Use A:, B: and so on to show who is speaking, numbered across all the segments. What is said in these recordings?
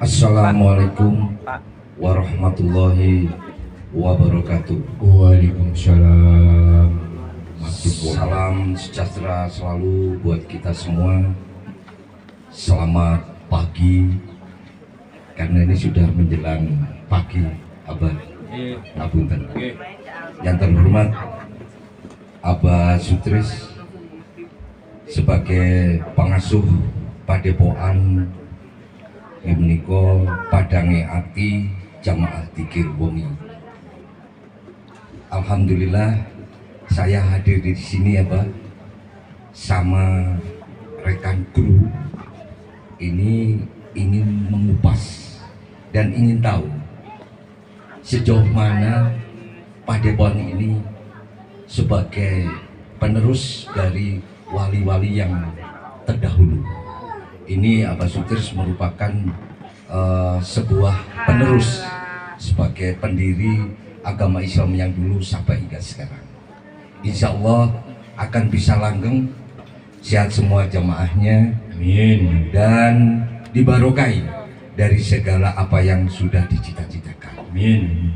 A: Assalamualaikum warahmatullahi wabarakatuh.
B: Waalaikumsalam.
A: Salam sejahtera selalu buat kita semua. Selamat pagi, karena ini sudah menjelang pagi, Abah. Apunten. Yang terhormat Abah Sutris sebagai pengasuh Padepokan Menika Padange Ati Jamaah Dzikir Wengi. Alhamdulillah saya hadir di sini ya Pak, sama rekan kru ini ingin mengupas dan ingin tahu sejauh mana Padepokan ini sebagai penerus dari wali-wali yang terdahulu. Ini Abah Sutris merupakan sebuah penerus sebagai pendiri agama Islam yang dulu sampai hingga sekarang. Insya Allah akan bisa langgeng, sehat semua jamaahnya,
B: Amin.
A: dan dibarokai dari segala apa yang sudah dicita-citakan.
B: Amin.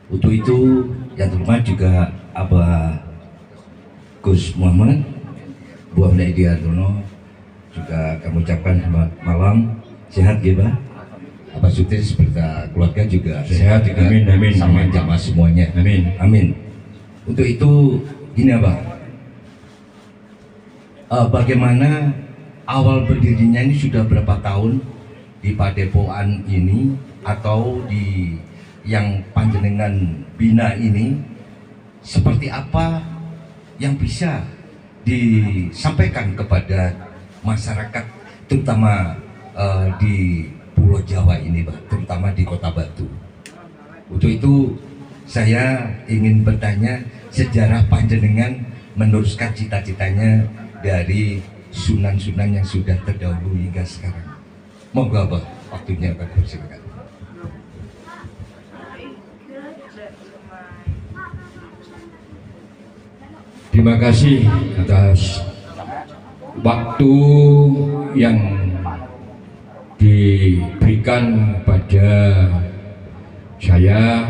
A: Untuk itu yang terhormat juga Abah Gus Muhammad, Bu Amda Idiardono, juga kami ucapkan selamat malam, sehat ya Pak. Abah Sutris beserta keluarga juga sehat juga.
B: Amin, amin,
A: sama
B: amin.
A: jamaah semuanya.
B: Amin.
A: Amin. Untuk itu gini Abah, bagaimana awal berdirinya ini sudah berapa tahun di Padepokan ini atau di yang panjenengan bina ini, seperti apa yang bisa disampaikan kepada masyarakat terutama di Pulau Jawa ini Pak, terutama di Kota Batu. Untuk itu saya ingin bertanya sejarah panjenengan meneruskan cita-citanya dari sunan-sunan yang sudah terdahulu hingga sekarang. Monggo Abah, waktunya akan bersilakan.
B: Terima kasih atas waktu yang diberikan pada saya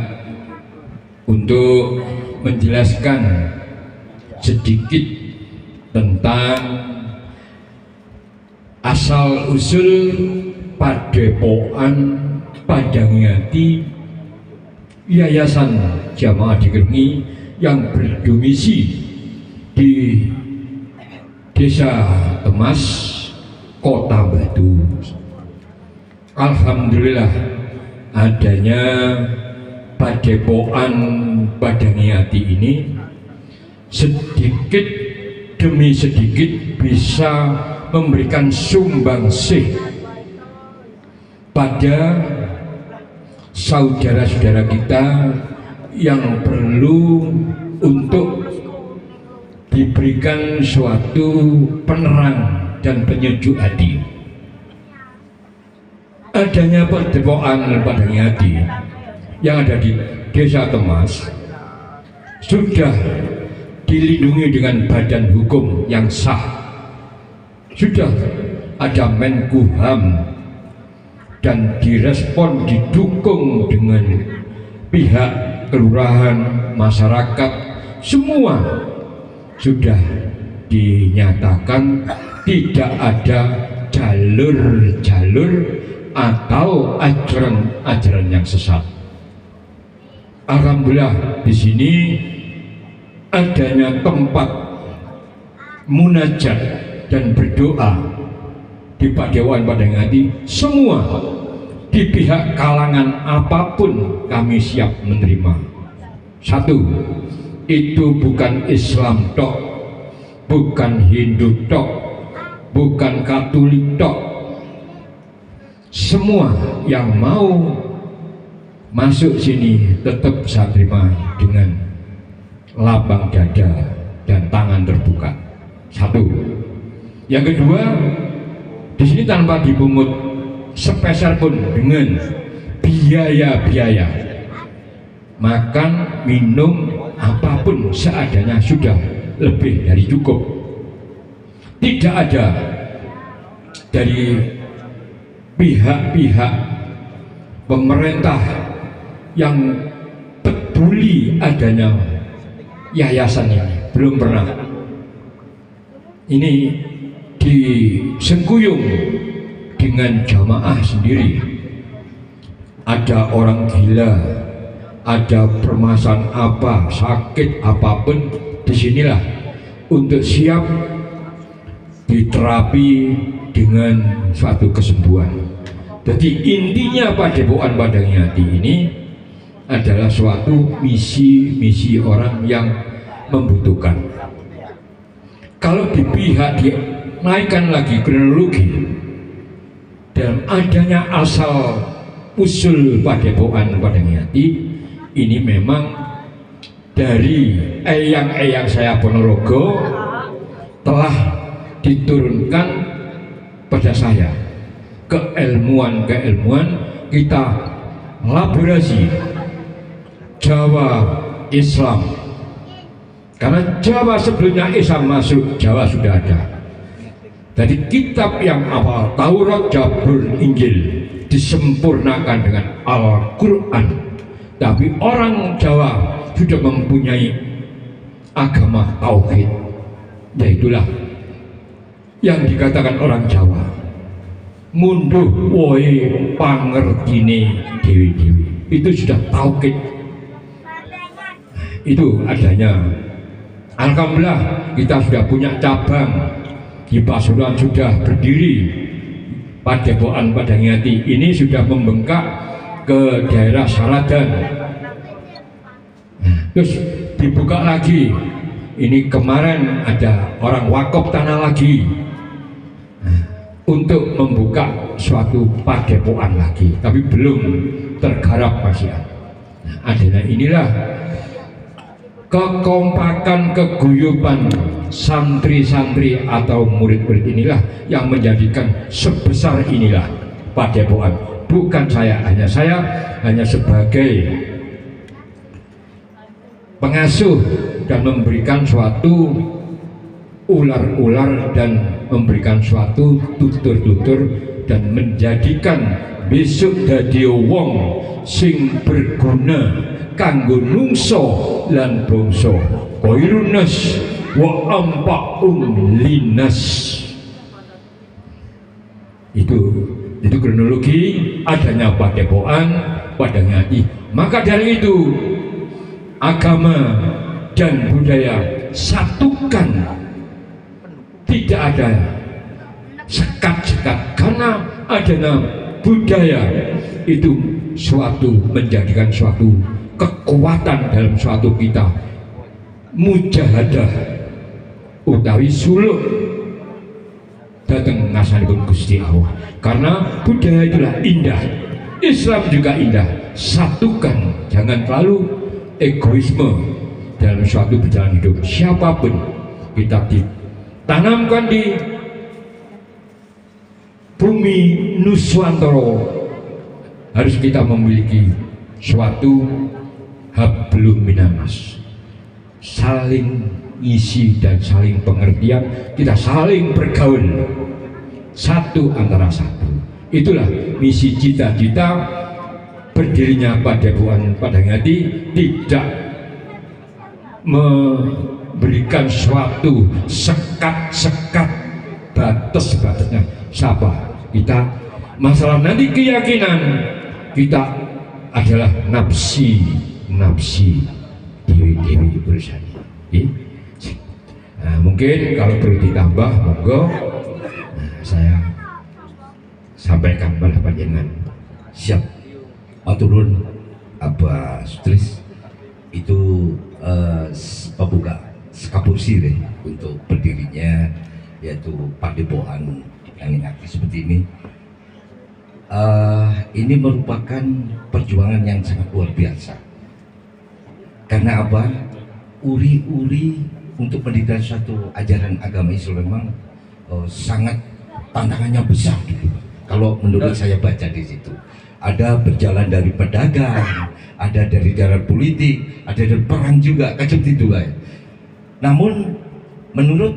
B: untuk menjelaskan sedikit tentang asal usul Padepokan Padange Ati Yayasan Jamaah Dzikir Wengi yang berdomisili di Desa Temas, Kota Batu. Alhamdulillah adanya Padepokan Padange Ati ini sedikit demi sedikit bisa memberikan sumbangsih pada saudara-saudara kita yang perlu untuk diberikan suatu penerang dan penyejuk hati. Adanya Padepokan Padange Ati yang ada di Desa Temas sudah dilindungi dengan badan hukum yang sah, sudah ada Menkumham, dan direspon didukung dengan pihak kelurahan, masyarakat, semua sudah dinyatakan tidak ada jalur-jalur atau ajaran-ajaran yang sesat. Alhamdulillah di sini adanya tempat munajat dan berdoa di Padepokan Padange Ati, semua di pihak kalangan apapun kami siap menerima. Satu, itu bukan Islam tok, bukan Hindu tok, bukan Katolik tok. Semua yang mau masuk sini tetap saya terima dengan lapang dada dan tangan terbuka. Satu. Yang kedua, di sini tanpa dipungut sepeser pun dengan biaya-biaya. Makan, minum, apapun seadanya sudah lebih dari cukup. Tidak ada dari pihak-pihak pemerintah yang peduli adanya yayasan ini, belum pernah. Ini disengkuyung dengan jamaah sendiri. Ada orang gila, ada permasalahan apa, sakit apapun, disinilah untuk siap diterapi dengan suatu kesembuhan. Jadi intinya Padepokan Padangyati ini adalah suatu misi orang yang membutuhkan. Kalau di pihak dinaikkan lagi kronologi dalam adanya asal usul Padepokan Padangyati ini memang dari eyang-eyang saya Ponorogo telah diturunkan pada saya keilmuan kita laborasi Jawa Islam, karena Jawa sebelumnya Islam masuk, Jawa sudah ada. Jadi kitab yang awal Taurat, Zabur, Injil disempurnakan dengan Al-Quran, tapi orang Jawa sudah mempunyai agama tauhid, yaitulah yang dikatakan orang Jawa munduh woe pangertine dewi-dewi, itu sudah tauhid. Itu adanya. Alhamdulillah kita sudah punya cabang di Pasuruan, sudah berdiri. Padepokan Padangyati ini sudah membengkak ke daerah Saladan, terus dibuka lagi. Ini kemarin ada orang wakaf tanah lagi untuk membuka suatu padepokan lagi, tapi belum tergarap masih. Adanya inilah kekompakan, keguyuban santri-santri atau murid-murid inilah yang menjadikan sebesar inilah Padepokan. Bukan saya hanya sebagai pengasuh dan memberikan suatu ular-ular dan memberikan suatu tutur-tutur dan menjadikan besok dadi wong sing berguna kanggo nungso lan bangsa, khairunnas wa ampa'un linnas. Itu kronologi adanya Padepokan Padangyati. Maka dari itu agama dan budaya satukan, tidak ada sekat-sekat, karena adanya budaya itu menjadikan suatu kekuatan dalam suatu kita mujahadah utawi suluk datang ngasanipun Gusti Allah, karena budaya itulah indah, Islam juga indah. Satukan, jangan terlalu egoisme dalam suatu perjalanan hidup. Siapapun kita ditanamkan di bumi Nuswantara, harus kita memiliki suatu hablum minanas, saling isi dan saling pengertian, kita saling bergaul satu antara satu. Itulah misi cita-cita berdirinya Padepokan Padangyati, tidak memberikan suatu sekat-sekat batas-batasnya. Siapa kita, masalah nanti keyakinan kita adalah nafsi dewi-dewi bersani. Nah, mungkin kalau perlu ditambah monggo, saya sampaikan pada panjenengan.
A: Siap, maturun Abah Sutris. Itu pembuka skapursi deh untuk berdirinya yaitu Padepokan Padangyati seperti ini. Ini merupakan perjuangan yang sangat luar biasa. Karena apa? Uri-uri untuk mendirikan suatu ajaran agama Islam memang sangat tantangannya besar dulu. Kalau menurut saya baca di situ, ada berjalan dari pedagang, ada dari jalan politik, ada dari perang juga, kacau itu lah. Namun menurut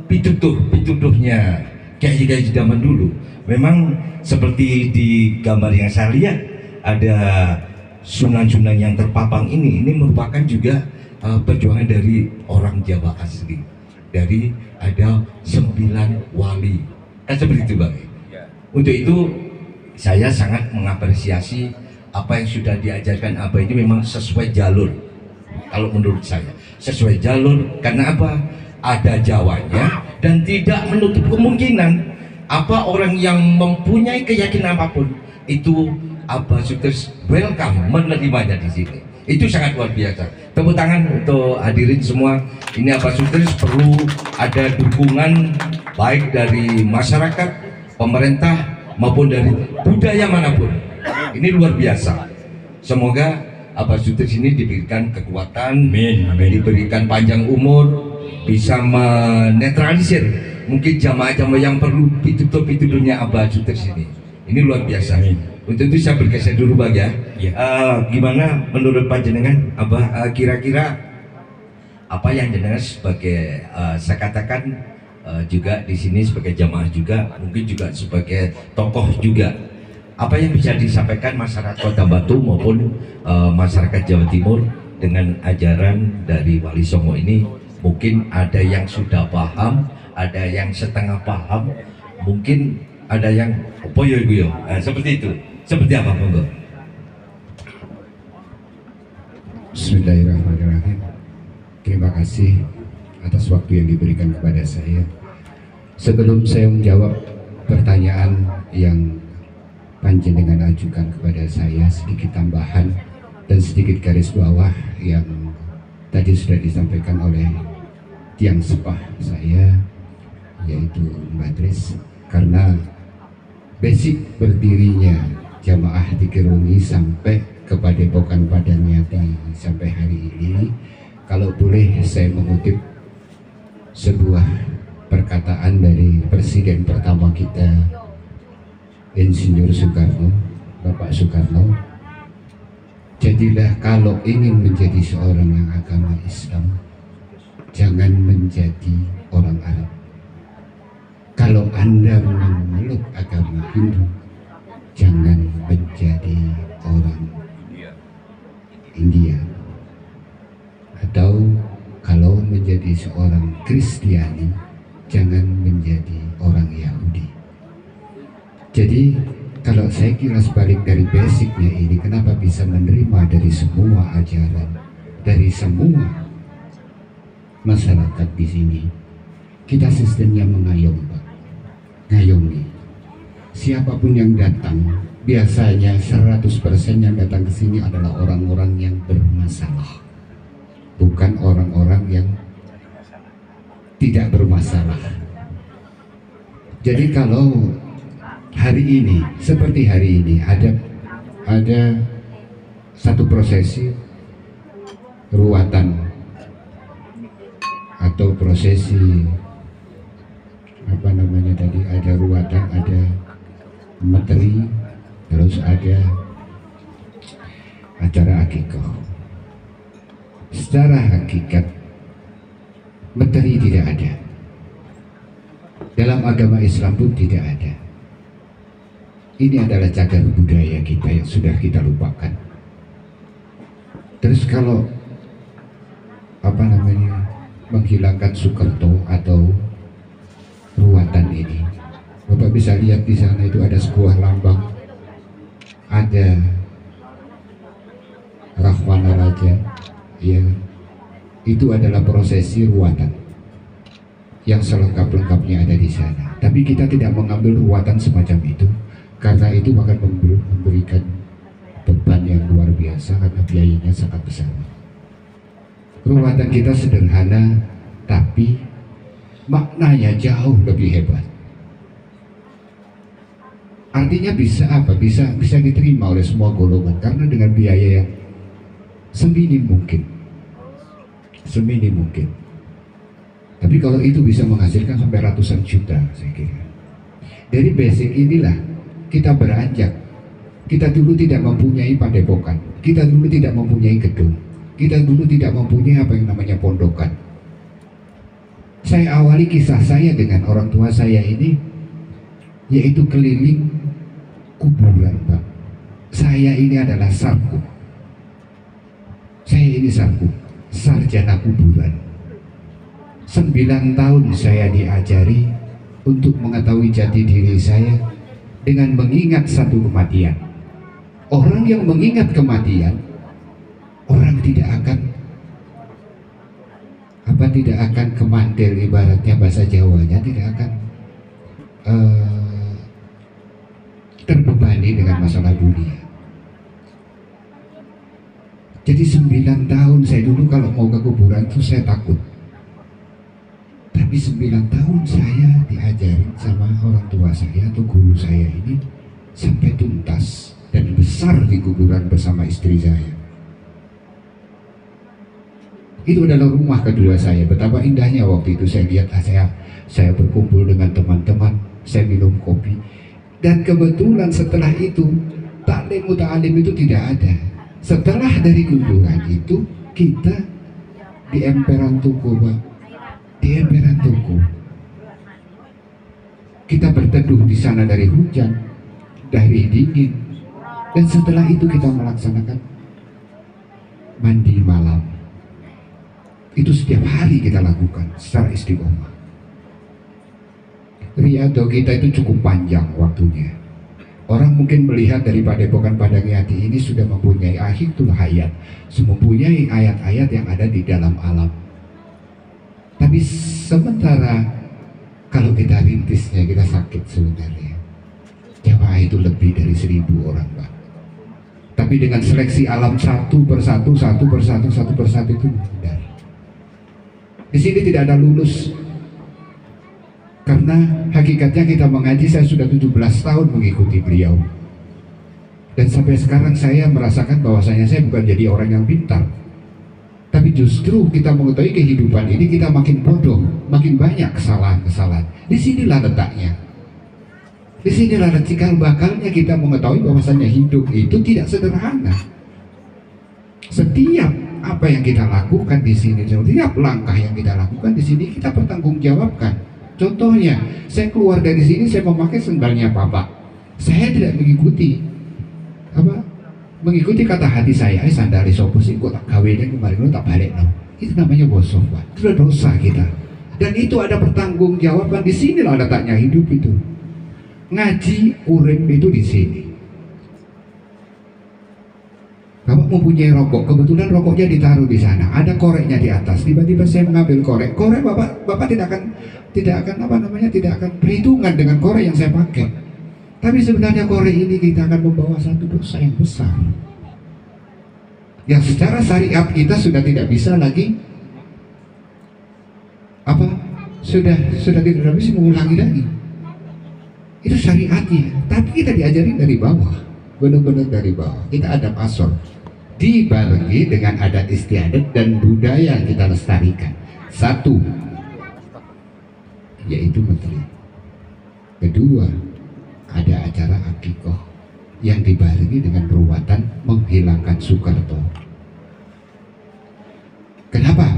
A: pituduhnya kiai-kiai zaman dulu. Memang seperti di gambar yang saya lihat ada sunan-sunan yang terpapang ini merupakan juga perjuangan dari orang Jawa asli. Dari ada 9 wali. Kan seperti itu Bang. Untuk itu saya sangat mengapresiasi apa yang sudah diajarkan Abah ini memang sesuai jalur. Kalau menurut saya sesuai jalur, karena apa? Ada Jawanya dan tidak menutup kemungkinan apa orang yang mempunyai keyakinan apapun itu Abah Sutris welcome menerimanya di sini. Itu sangat luar biasa. Tepuk tangan untuk hadirin semua. Ini Abah Sutris perlu ada dukungan baik dari masyarakat, pemerintah maupun dari budaya manapun. Ini luar biasa. Semoga Abah Sutris ini diberikan kekuatan,
B: Amin.
A: diberikan panjang umur, bisa menetralisir mungkin jamaah-jamaah yang perlu pitutur-pituturnya Abah Sutris ini. Ini luar biasa.
B: Amin.
A: Untuk itu saya bergeser dulu Bang ya.
B: Ya.
A: Gimana menurut panjenengan Abah, kira-kira apa yang jenengan sebagai saya katakan juga di sini sebagai jamaah juga, mungkin juga sebagai tokoh juga, apa yang bisa disampaikan masyarakat Kota Batu maupun masyarakat Jawa Timur dengan ajaran dari Wali Songo ini? Mungkin ada yang sudah paham, ada yang setengah paham, mungkin ada yang poyo-poyo. Seperti itu. Seperti apa, Monggo?
C: Bismillahirrahmanirrahim. Terima kasih atas waktu yang diberikan kepada saya. Sebelum saya menjawab pertanyaan yang panjenengan ajukan kepada saya, sedikit tambahan dan sedikit garis bawah yang tadi sudah disampaikan oleh tiang sepah saya, yaitu Madris. Karena basic berdirinya jamaah di Kirungi sampai ke Padepokan Padanyati sampai hari ini, kalau boleh saya mengutip sebuah perkataan dari Presiden pertama kita, Insinyur Soekarno, Bapak Soekarno, jadilah kalau ingin menjadi seorang yang agama Islam, jangan menjadi orang Arab. Kalau Anda memeluk agama Hindu, jangan menjadi orang India. Atau kalau menjadi seorang Kristiani, jangan menjadi orang Yahudi. Jadi kalau saya kira sebalik dari basicnya ini, kenapa bisa menerima dari semua ajaran, dari semua masyarakat di sini? Kita sistemnya mengayom, Pak. Ngayomi. Siapapun yang datang, biasanya 100% yang datang ke sini adalah orang-orang yang bermasalah, bukan orang-orang yang tidak bermasalah. Jadi kalau hari ini, seperti hari ini, ada satu prosesi ruatan atau prosesi apa namanya tadi, ada ruatan, ada materi, terus ada acara akikah. Secara hakikat materi tidak ada, dalam agama Islam pun tidak ada. Ini adalah cagar budaya kita yang sudah kita lupakan. Terus kalau apa namanya, menghilangkan Soekarno atau ruatan ini, Bapak bisa lihat di sana itu ada sebuah lambang, ada Rahwana Raja, ya, itu adalah prosesi ruatan yang selengkap-lengkapnya ada di sana. Tapi kita tidak mengambil ruatan semacam itu, karena itu akan memberikan beban yang luar biasa karena biayanya sangat besar. Ruatan kita sederhana, tapi maknanya jauh lebih hebat. Artinya bisa apa? Bisa diterima oleh semua golongan karena dengan biaya yang seminim mungkin. Tapi kalau itu bisa menghasilkan sampai ratusan juta, saya kira. Dari basic inilah kita beranjak. Kita dulu tidak mempunyai padepokan, kita dulu tidak mempunyai gedung, kita dulu tidak mempunyai apa yang namanya pondokan. Saya awali kisah saya dengan orang tua saya ini yaitu keliling kuburan, Pak. Saya ini adalah sarku. Saya ini sarku, sarjana kuburan. 9 tahun saya diajari untuk mengetahui jati diri saya dengan mengingat satu kematian. Orang yang mengingat kematian, orang tidak akan kemantel, ibaratnya bahasa Jawanya tidak akan terbebani dengan masalah dunia. Jadi 9 tahun saya dulu kalau mau ke kuburan itu saya takut. Tapi 9 tahun saya diajarin sama orang tua saya atau guru saya ini sampai tuntas dan besar di kuburan bersama istri saya. Itu adalah rumah kedua saya. Betapa indahnya waktu itu saya lihat, saya berkumpul dengan teman-teman, saya minum kopi. Dan kebetulan setelah itu taklim muta'alim itu tidak ada. Setelah dari kuburan itu kita di emperan Tugu, Pak. Di emperan Tugu. Kita berteduh di sana dari hujan, dari dingin. Dan setelah itu kita melaksanakan mandi malam. Itu setiap hari kita lakukan secara istiqomah. Riyadhah kita itu cukup panjang waktunya. Orang mungkin melihat dari Padepokan Padangiyati ini sudah mempunyai akhirul hayat, mempunyai ayat-ayat yang ada di dalam alam. Tapi sementara kalau kita rintisnya, kita sakit sebenarnya. Jamaah itu lebih dari 1000 orang, Pak. Tapi dengan seleksi alam satu persatu itu mudah. Di sini tidak ada lulus. Karena hakikatnya kita mengaji, saya sudah 17 tahun mengikuti beliau. Dan sampai sekarang saya merasakan bahwasanya saya bukan jadi orang yang pintar. Tapi justru kita mengetahui kehidupan ini kita makin bodoh, makin banyak kesalahan-kesalahan. Disinilah letaknya. Disinilah cikal bakalnya kita mengetahui bahwasanya hidup itu tidak sederhana. Setiap apa yang kita lakukan di sini, setiap langkah yang kita lakukan di sini kita bertanggungjawabkan. Contohnya, saya keluar dari sini, saya memakai sendalnya Bapak. Saya tidak mengikuti kata hati saya, sandal sopo sih kok tak gawe dan kemarin tak balik no. Itu namanya bosok, Pak. Itu adalah dosa kita. Dan itu ada pertanggungjawaban. Di sinilah letaknya hidup itu. Ngaji urip itu di sini. Bapak mempunyai rokok, kebetulan rokoknya ditaruh di sana, ada koreknya di atas. Tiba-tiba saya mengambil korek, bapak tidak akan perhitungan dengan korek yang saya pakai. Tapi sebenarnya korek ini kita akan membawa satu dosa yang besar, yang secara syariat kita sudah tidak bisa lagi sudah tidak bisa mengulangi lagi. Itu syariatnya, tapi kita diajarin dari bawah, benar-benar dari bawah. Kita ada asor, dibarengi dengan adat istiadat dan budaya yang kita lestarikan. Satu, yaitu menteri. Kedua, ada acara akikoh yang dibarengi dengan ruwatan menghilangkan Soekarto. Kenapa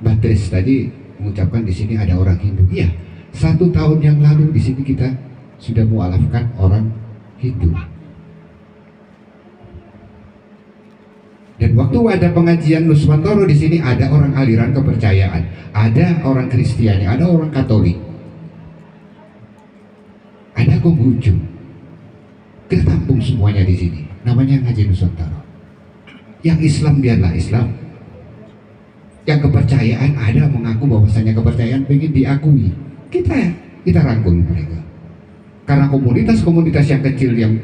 C: Mbak Tris tadi mengucapkan di sini ada orang Hindu? Iya, 1 tahun yang lalu di sini kita sudah mualafkan orang Hindu. Dan waktu ada pengajian Nuswantoro di sini ada orang aliran kepercayaan, ada orang Kristiani, ada orang Katolik, ada Konghucu. Kita tampung semuanya di sini. Namanya ngaji Nuswantoro. Yang Islam biarlah Islam. Yang kepercayaan ada mengaku bahwasanya kepercayaan ingin diakui. Kita rangkul mereka. Karena komunitas-komunitas yang kecil yang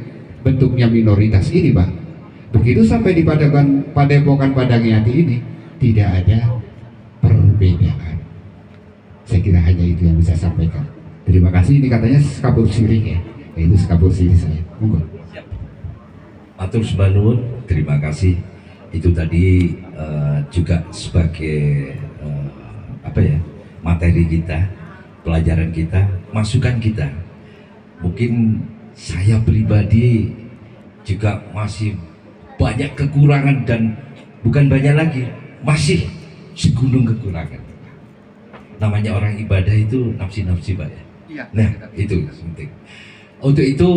C: bentuknya minoritas ini, Pak, begitu sampai di Padepokan Padangiyati ini tidak ada perbedaan. Saya kira hanya itu yang bisa saya sampaikan. Terima kasih. Ini katanya skabur siring ya. Itu skabur siring saya. Monggo.
A: Matur sembah nuwun. Terima kasih. Itu tadi juga sebagai materi kita, pelajaran kita, masukan kita. Mungkin saya pribadi juga masih banyak kekurangan, dan bukan banyak lagi, masih segunung kekurangan. Namanya orang ibadah itu nafsi-nafsi, Pak ya. Nah, itu penting. Untuk itu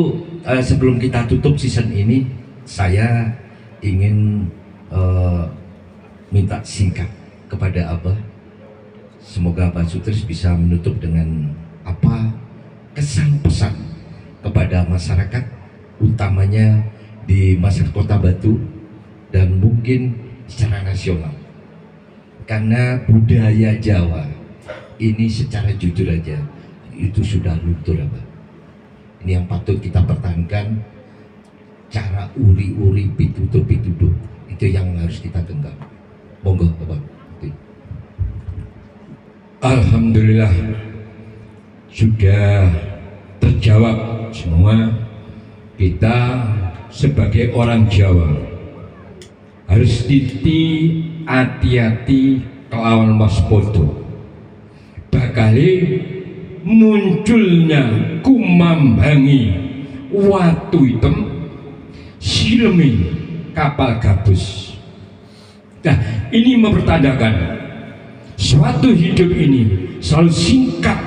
A: sebelum kita tutup season ini, saya ingin minta singkat kepada Abah. Semoga Abah Sutris bisa menutup dengan apa kesan pesan kepada masyarakat, utamanya di masyarakat Kota Batu dan mungkin secara nasional. Karena budaya Jawa ini secara jujur aja itu sudah luntur, Abah. Ini yang patut kita pertahankan. Cara uri-uri pituduh itu yang harus kita genggam. Monggo, Abah.
B: Alhamdulillah sudah terjawab semua. Kita sebagai orang Jawa harus hati-hati kelawan waspada. Bakale munculnya kumambangi watu hitam silemi kapal gabus. Nah, ini mempertandakan suatu hidup ini selalu singkat.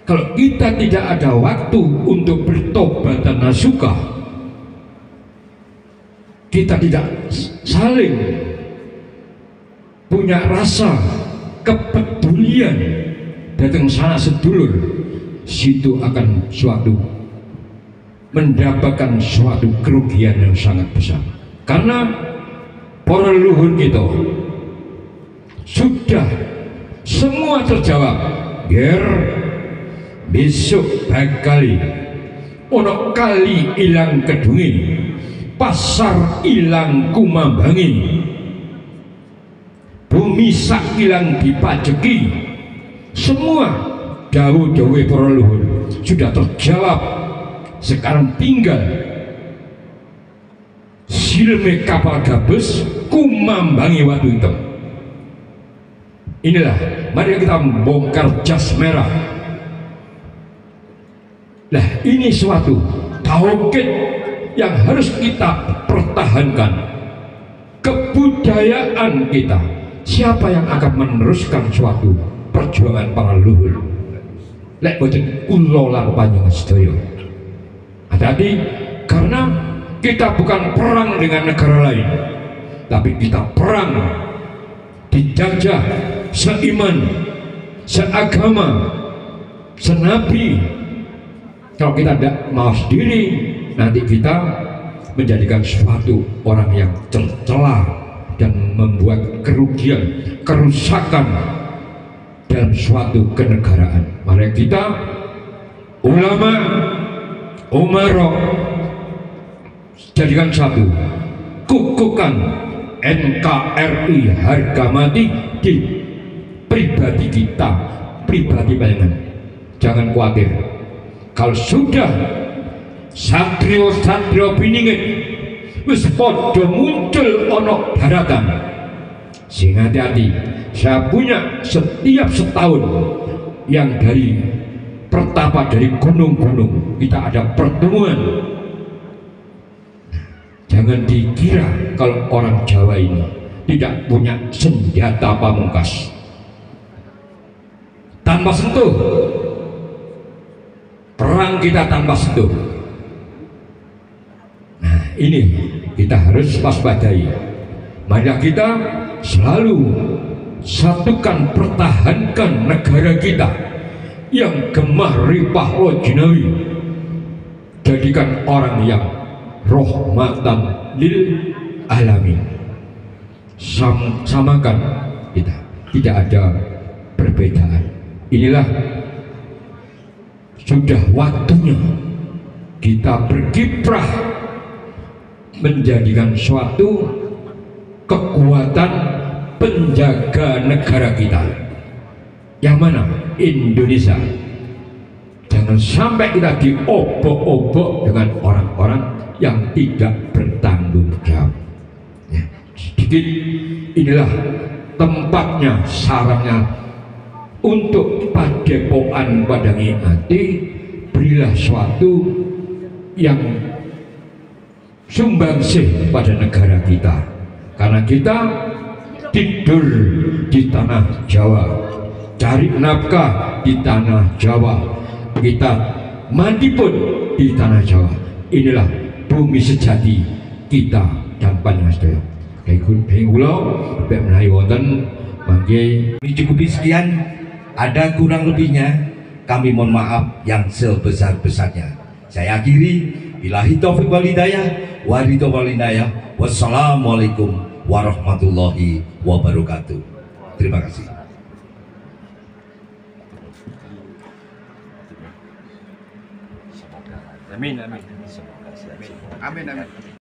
B: Kalau kita tidak ada waktu untuk bertobat dan nasuka, kita tidak saling punya rasa kepedulian datang sanak sedulur, situ akan mendapatkan suatu kerugian yang sangat besar. Karena para leluhur kita sudah semua terjawab. Besok bakal ono kali ilang kedungi, pasar ilang kumambangi, bumi sak ilang dipajeki. Semua dawuh-dawuh para leluhur sudah terjawab. Sekarang tinggal silme kapal gabus kumambangi watu hitam. Inilah, mari kita bongkar jas merah. Nah, ini suatu tauhid yang harus kita pertahankan. Kebudayaan kita. Siapa yang akan meneruskan suatu perjuangan para leluhur? Lek boten kula lan panjenengan sedaya. Hati-hati, karena kita bukan perang dengan negara lain, tapi kita perang dijajah seiman, seagama, senabi. Kalau kita tidak mawas diri, nanti kita menjadikan suatu orang yang tercela dan membuat kerugian, kerusakan dalam suatu kenegaraan. Mari kita ulama, umara jadikan satu, kukuhkan NKRI harga mati di pribadi kita, pribadi panjenengan. Jangan khawatir. Kalau sudah satrio biningin wis padha muncul ono daratan, sing hati-hati. Saya punya setiap setahun yang dari pertapa dari gunung-gunung kita ada pertemuan. Jangan dikira kalau orang Jawa ini tidak punya senjata pamungkas. Tanpa sentuh, perang kita tanpa sentuh. Nah, ini kita harus waspadai. Mari kita selalu satukan, pertahankan negara kita yang gemah ripah wajinawi. Jadikan orang yang rahmatan lil alamin. Samakan kita, tidak ada perbedaan. Inilah sudah waktunya kita berkiprah menjadikan suatu kekuatan penjaga negara kita. Yang mana? Indonesia. Jangan sampai kita diobok-obok dengan orang-orang yang tidak bertanggung jawab. Ya, sedikit inilah tempatnya, sarangnya untuk padepokan Padangi Ati. Berilah suatu yang sumbangsih pada negara kita, karena kita tidur di tanah Jawa, cari nafkah di tanah Jawa, kita mati pun di tanah Jawa. Inilah bumi sejati kita dan panjenengan sedaya. Kayak kula bek menawi wonten mangke
A: Cukupi sekian, ada kurang lebihnya kami mohon maaf yang sebesar-besarnya. Saya akhiri, billahi taufiq wal hidayah, wassalamualaikum warahmatullahi wabarakatuh. Terima kasih.
B: amin.
C: Amin, amin.